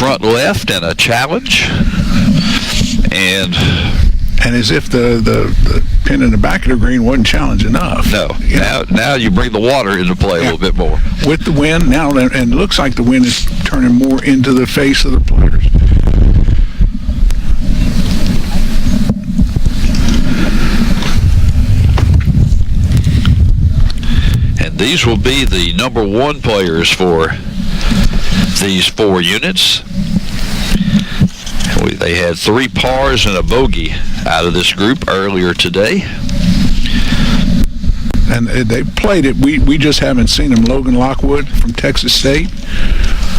front left and a challenge. And as if the pin in the back of the green wasn't challenge enough. No. Now you bring the water into play a little bit more. With the wind now, and it looks like the wind is turning more into the face of the players. And these will be the number one players for these 4 units. They had 3 pars and a bogey out of this group earlier today. And they played it. We just haven't seen them. Logan Lockwood from Texas State,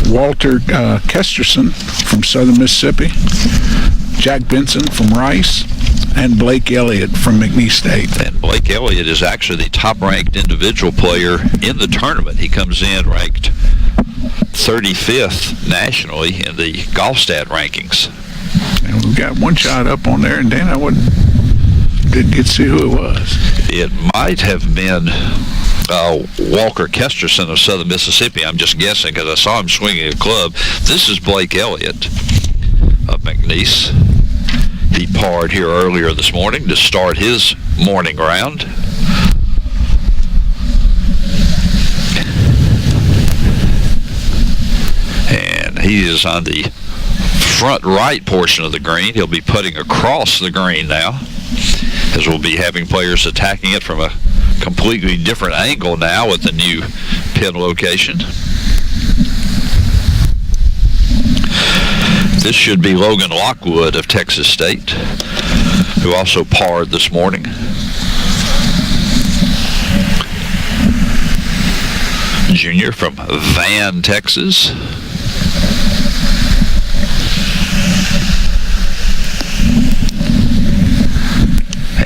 Walter Kesterson from Southern Mississippi, Jack Benson from Rice, and Blake Elliott from McNeese State. And Blake Elliott is actually the top-ranked individual player in the tournament. He comes in ranked 35th nationally in the GolfStat rankings. And we've got one shot up on there, and Dan, I didn't get to see who it was. It might have been Walker Kesterson of Southern Mississippi. I'm just guessing because I saw him swinging a club. This is Blake Elliott of McNeese. He parred here earlier this morning to start his morning round. And he is on the front right portion of the green. He'll be putting across the green now, as we'll be having players attacking it from a completely different angle now with the new pin location. This should be Logan Lockwood of Texas State, who also parred this morning. Junior from Van, Texas.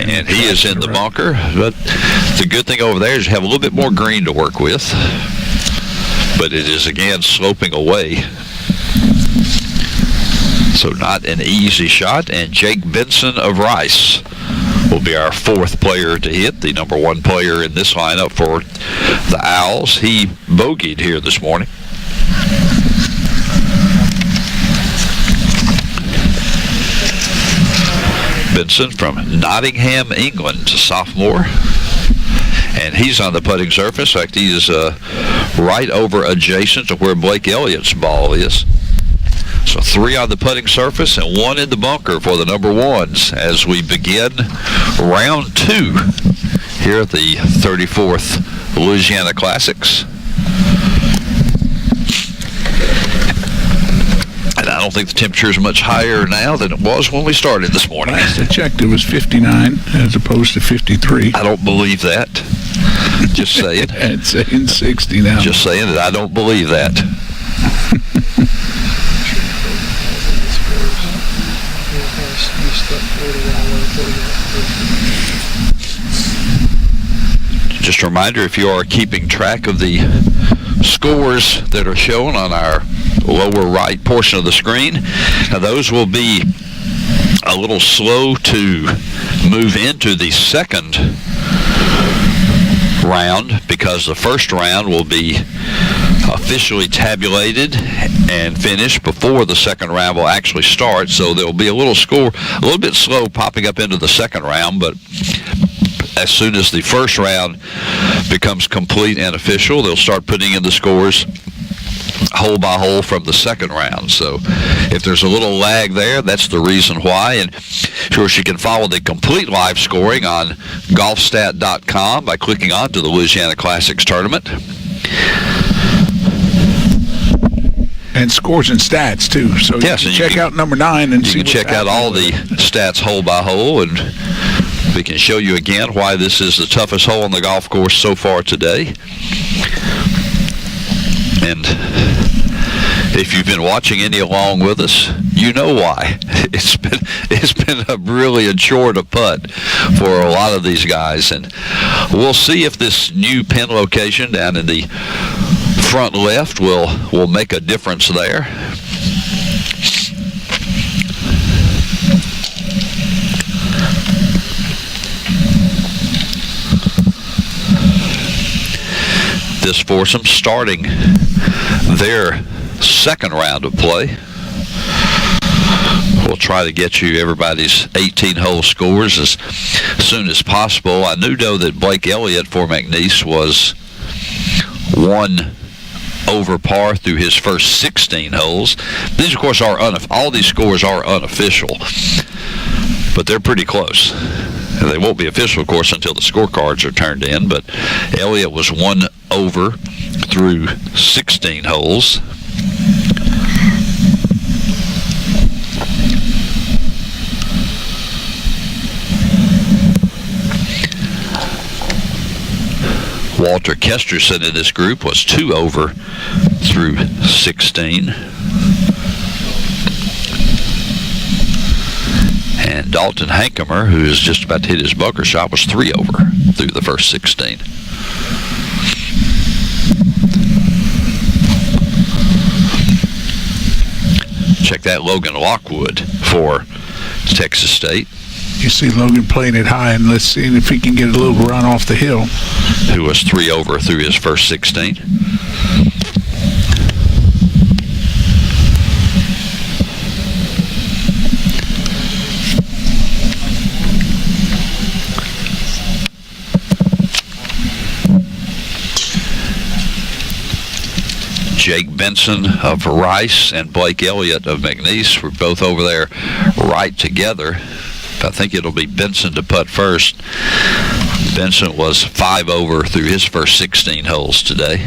And he is in the bunker, but the good thing over there is you have a little bit more green to work with, but it is again sloping away, so not an easy shot. And Jake Benson of Rice will be our 4th player to hit, the number 1 player in this lineup for the Owls. He bogeyed here this morning. Benson from Nottingham, England, sophomore, and he's on the putting surface. In fact, he is right over adjacent to where Blake Elliott's ball is. So 3 on the putting surface and 1 in the bunker for the number 1s as we begin round 2 here at the 34th Louisiana Classics. And I don't think the temperature is much higher now than it was when we started this morning. Last I checked, it was 59 as opposed to 53. I don't believe that. Just saying. It's saying 60 now. Just saying that I don't believe that. Just a reminder, if you are keeping track of the scores that are shown on our lower right portion of the screen, now those will be a little slow to move into the second round because the first round will be officially tabulated and finished before the second round will actually start. So there will be a little bit slow popping up into the second round, but as soon as the first round becomes complete and official, they'll start putting in the scores hole by hole from the second round. So if there's a little lag there, that's the reason why. And of course, you can follow the complete live scoring on golfstat.com by clicking onto the Louisiana Classics tournament. And scores and stats, too. So yes, you can check out number 9 and see you can check out all the stats hole by hole, and we can show you again why this is the toughest hole on the golf course so far today. And if you've been watching any along with us, you know why. It's been really a chore to putt for a lot of these guys, and we'll see if this new pin location down in the front left will make a difference there. This foursome starting their second round of play. We'll try to get you everybody's 18-hole scores as soon as possible. I knew, though, that Blake Elliott for McNeese was 1 over par through his first 16 holes. These, of course, are all these scores are unofficial, but they're pretty close. And they won't be official, of course, until the scorecards are turned in, but Elliott was 1 over through 16 holes. Walter Kesterson in this group was 2 over through 16. And Dalton Hankemer, who is just about to hit his bunker shot, was 3 over through the first 16. Check that Logan Lockwood for Texas State. You see Logan playing it high, and let's see if he can get a little run off the hill. Who was 3 over through his first 16. Jake Benson of Rice and Blake Elliott of McNeese were both over there right together. I think it'll be Benson to putt first. Benson was 5 over through his first 16 holes today.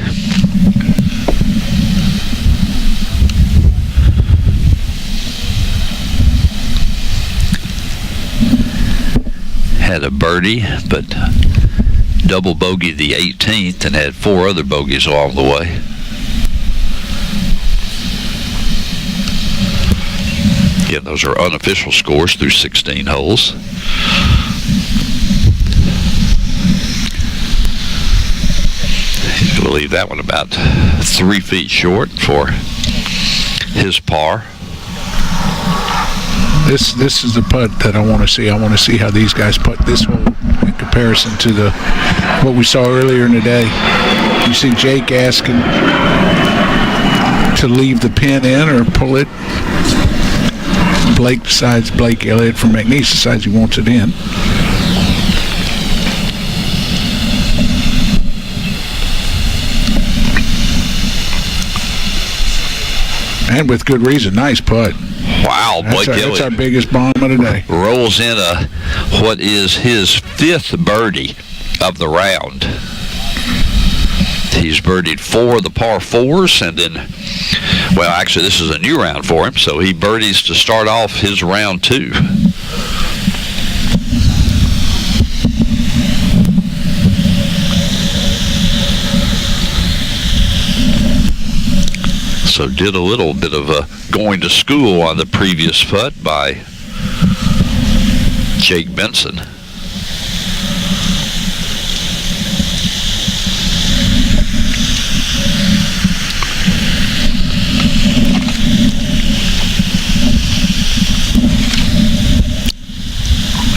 Had a birdie, but double bogeyed the 18th and had 4 other bogeys along the way. Again, those are unofficial scores through 16 holes. He's going to leave that one about 3 feet short for his par. This is the putt that I want to see. I want to see how these guys putt this hole in comparison to what we saw earlier in the day. You see Jake asking to leave the pin in or pull it. Blake Elliott from McNeese decides he wants it in. And with good reason. Nice putt. Wow, Blake Elliott. That's our biggest bomb of the day. Rolls in what is his 5th birdie of the round. He's birdied 4 of the par 4s, and then, well, actually, this is a new round for him, so he birdies to start off his round 2. So did a little bit of going to school on the previous putt by Jake Benson.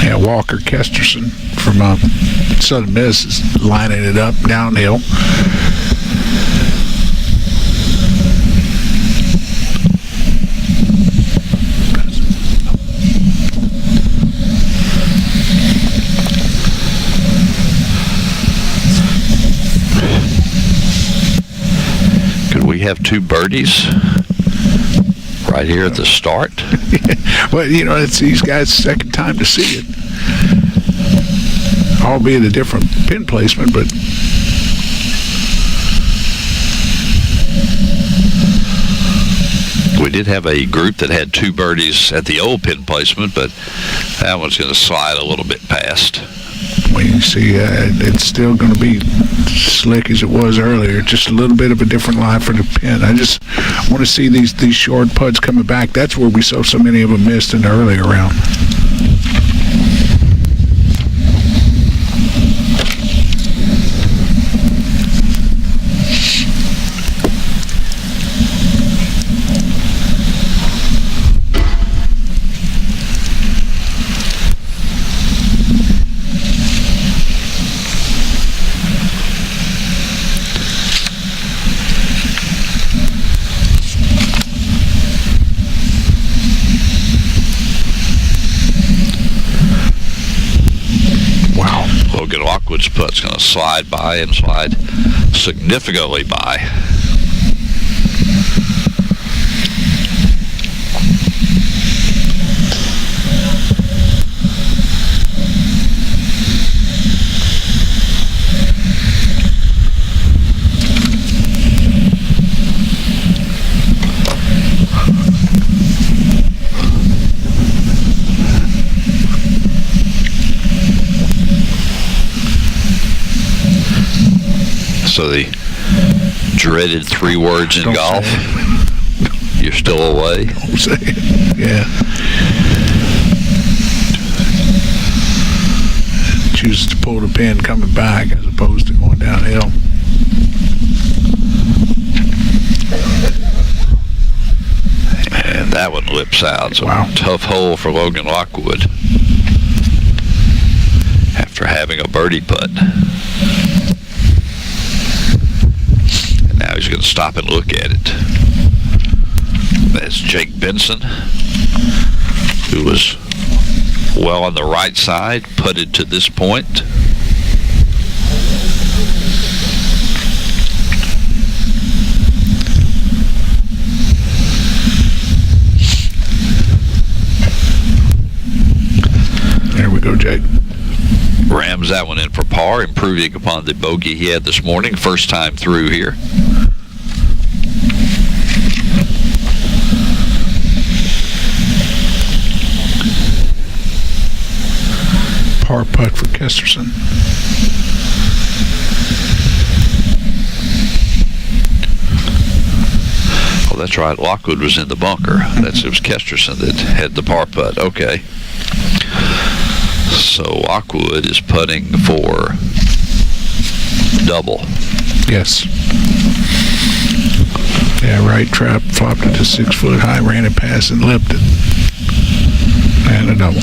Yeah, Walker Kesterson from Southern Miss is lining it up downhill. Could we have 2 birdies right here at the start? Well, you know, it's these guys' second time to see it. Albeit a different pin placement, but we did have a group that had 2 birdies at the old pin placement, but that one's going to slide a little bit past. when you see it's still going to be slick as it was earlier, just a little bit of a different lie for the pin. I just want to see these short putts coming back. That's where we saw so many of them missed in the earlier round. Lockwood's putt's going to slide by and slide significantly by. So the dreaded 3 words in Don't golf, say you're still away. Don't say it. Yeah. Chooses to pull the pin coming back as opposed to going downhill. And that one lips out. So Wow. tough hole for Logan Lockwood after having a birdie putt. And now he's going to stop and look at it. That's Jake Benson, who was well on the right side, putted to this point. There we go, Jake. Rams that one in for par, improving upon the bogey he had this morning. First time through here. Par putt for Kesterson. Oh, that's right. Lockwood was in the bunker. It was Kesterson that had the par putt. Okay. So Lockwood is putting for double. Yes. Yeah, right trap, flopped it to 6 foot high, ran it past and lipped it. And a double.